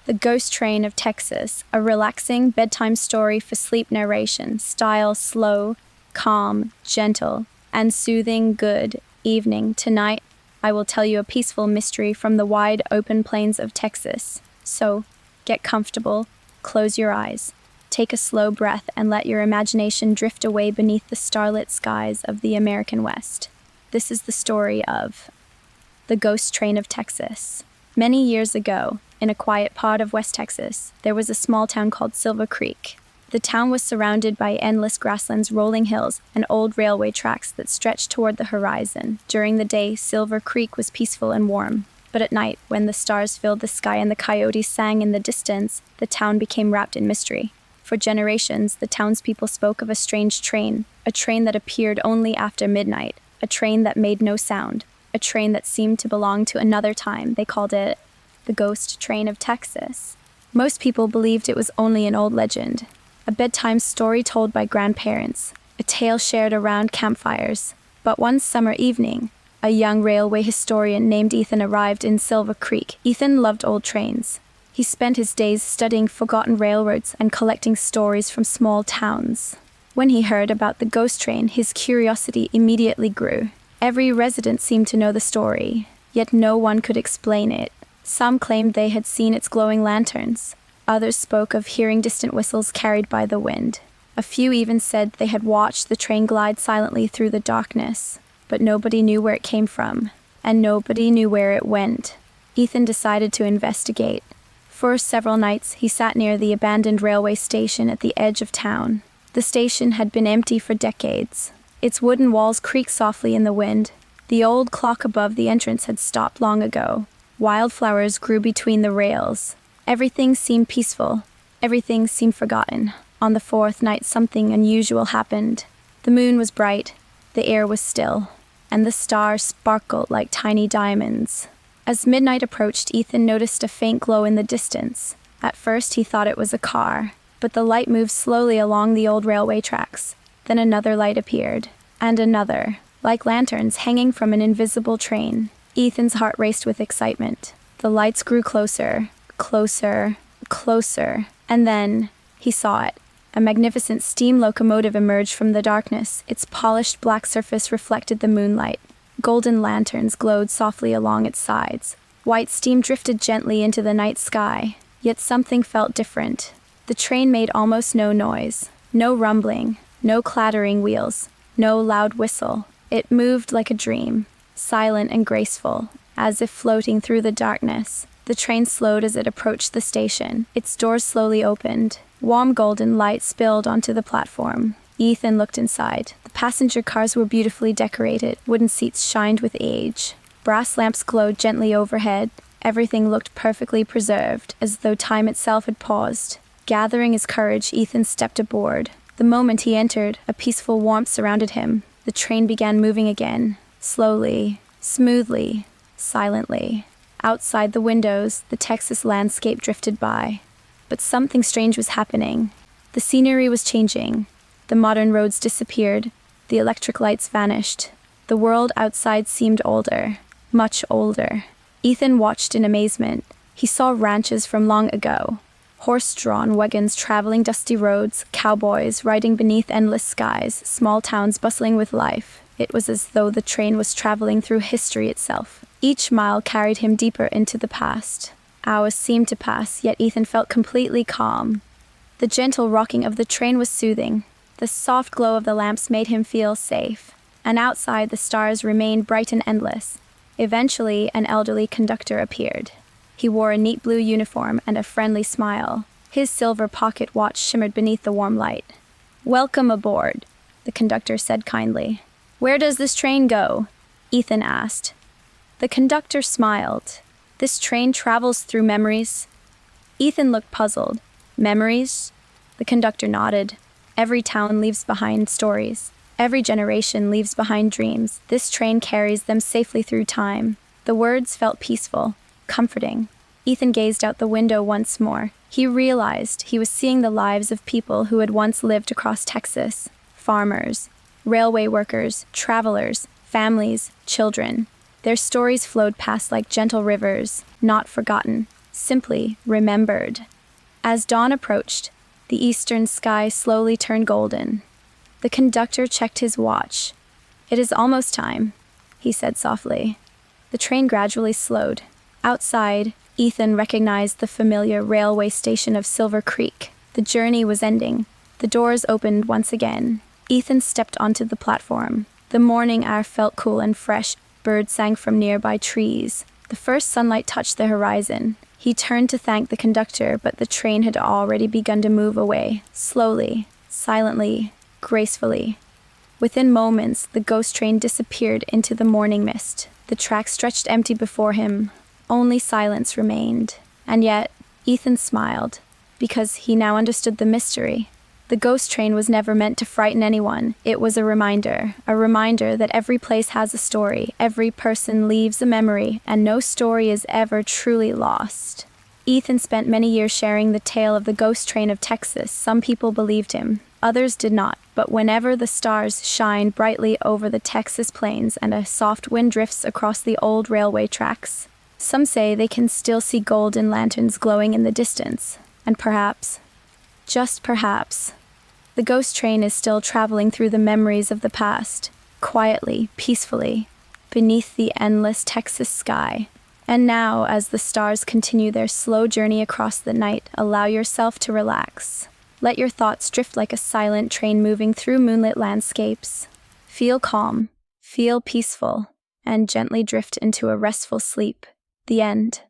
The Ghost Train of Texas, a relaxing bedtime story for sleep narration, style slow, calm, gentle, and soothing. Good evening. Tonight, I will tell you a peaceful mystery from the wide open plains of Texas. So, get comfortable, close your eyes, take a slow breath, and let your imagination drift away beneath the starlit skies of the American West. This is the story of the Ghost Train of Texas. Many years ago, in a quiet part of West Texas, there was a small town called Silver Creek. The town was surrounded by endless grasslands, rolling hills, and old railway tracks that stretched toward the horizon. During the day, Silver Creek was peaceful and warm. But at night, when the stars filled the sky and the coyotes sang in the distance, the town became wrapped in mystery. For generations, the townspeople spoke of a strange train, a train that appeared only after midnight, a train that made no sound, a train that seemed to belong to another time. They called it the Ghost Train of Texas. Most people believed it was only an old legend, a bedtime story told by grandparents, a tale shared around campfires. But one summer evening, a young railway historian named Ethan arrived in Silver Creek. Ethan loved old trains. He spent his days studying forgotten railroads and collecting stories from small towns. When he heard about the ghost train, his curiosity immediately grew. Every resident seemed to know the story, yet no one could explain it. Some claimed they had seen its glowing lanterns. Others spoke of hearing distant whistles carried by the wind. A few even said they had watched the train glide silently through the darkness. But nobody knew where it came from, and nobody knew where it went. Ethan decided to investigate. For several nights, he sat near the abandoned railway station at the edge of town. The station had been empty for decades. Its wooden walls creaked softly in the wind. The old clock above the entrance had stopped long ago. Wildflowers grew between the rails. Everything seemed peaceful. Everything seemed forgotten. On the fourth night, something unusual happened. The moon was bright, the air was still, and the stars sparkled like tiny diamonds. As midnight approached, Ethan noticed a faint glow in the distance. At first, he thought it was a car, but the light moved slowly along the old railway tracks. Then another light appeared, and another, like lanterns hanging from an invisible train. Ethan's heart raced with excitement. The lights grew closer, closer, closer, and then he saw it. A magnificent steam locomotive emerged from the darkness. Its polished black surface reflected the moonlight. Golden lanterns glowed softly along its sides. White steam drifted gently into the night sky. Yet something felt different. The train made almost no noise. No rumbling. No clattering wheels. No loud whistle. It moved like a dream, silent and graceful, as if floating through the darkness. The train slowed as it approached the station. Its doors slowly opened. Warm golden light spilled onto the platform. Ethan looked inside. The passenger cars were beautifully decorated. Wooden seats shined with age. Brass lamps glowed gently overhead. Everything looked perfectly preserved, as though time itself had paused. Gathering his courage, Ethan stepped aboard. The moment he entered, a peaceful warmth surrounded him. The train began moving again, slowly, smoothly, silently. Outside the windows, the Texas landscape drifted by. But something strange was happening. The scenery was changing. The modern roads disappeared. The electric lights vanished. The world outside seemed older, much older. Ethan watched in amazement. He saw ranches from long ago. Horse-drawn wagons traveling dusty roads, cowboys riding beneath endless skies, small towns bustling with life. It was as though the train was traveling through history itself. Each mile carried him deeper into the past. Hours seemed to pass, yet Ethan felt completely calm. The gentle rocking of the train was soothing. The soft glow of the lamps made him feel safe. And outside, the stars remained bright and endless. Eventually, an elderly conductor appeared. He wore a neat blue uniform and a friendly smile. His silver pocket watch shimmered beneath the warm light. "Welcome aboard," the conductor said kindly. "Where does this train go?" Ethan asked. The conductor smiled. "This train travels through memories." Ethan looked puzzled. "Memories?" The conductor nodded. "Every town leaves behind stories. Every generation leaves behind dreams. This train carries them safely through time." The words felt peaceful, comforting. Ethan gazed out the window once more. He realized he was seeing the lives of people who had once lived across Texas. Farmers, railway workers, travelers, families, children. Their stories flowed past like gentle rivers, not forgotten, simply remembered. As dawn approached, the eastern sky slowly turned golden. The conductor checked his watch. "It is almost time," he said softly. The train gradually slowed. Outside, Ethan recognized the familiar railway station of Silver Creek. The journey was ending. The doors opened once again. Ethan stepped onto the platform. The morning air felt cool and fresh. Birds sang from nearby trees. The first sunlight touched the horizon. He turned to thank the conductor, but the train had already begun to move away, slowly, silently, gracefully. Within moments, the ghost train disappeared into the morning mist. The track stretched empty before him. Only silence remained. And yet, Ethan smiled, because he now understood the mystery. The ghost train was never meant to frighten anyone. It was a reminder that every place has a story, every person leaves a memory, and no story is ever truly lost. Ethan spent many years sharing the tale of the ghost train of Texas. Some people believed him, others did not. But whenever the stars shine brightly over the Texas plains and a soft wind drifts across the old railway tracks, some say they can still see golden lanterns glowing in the distance. And perhaps, just perhaps, the ghost train is still traveling through the memories of the past, quietly, peacefully, beneath the endless Texas sky. And now, as the stars continue their slow journey across the night, allow yourself to relax. Let your thoughts drift like a silent train moving through moonlit landscapes. Feel calm, feel peaceful, and gently drift into a restful sleep. The end.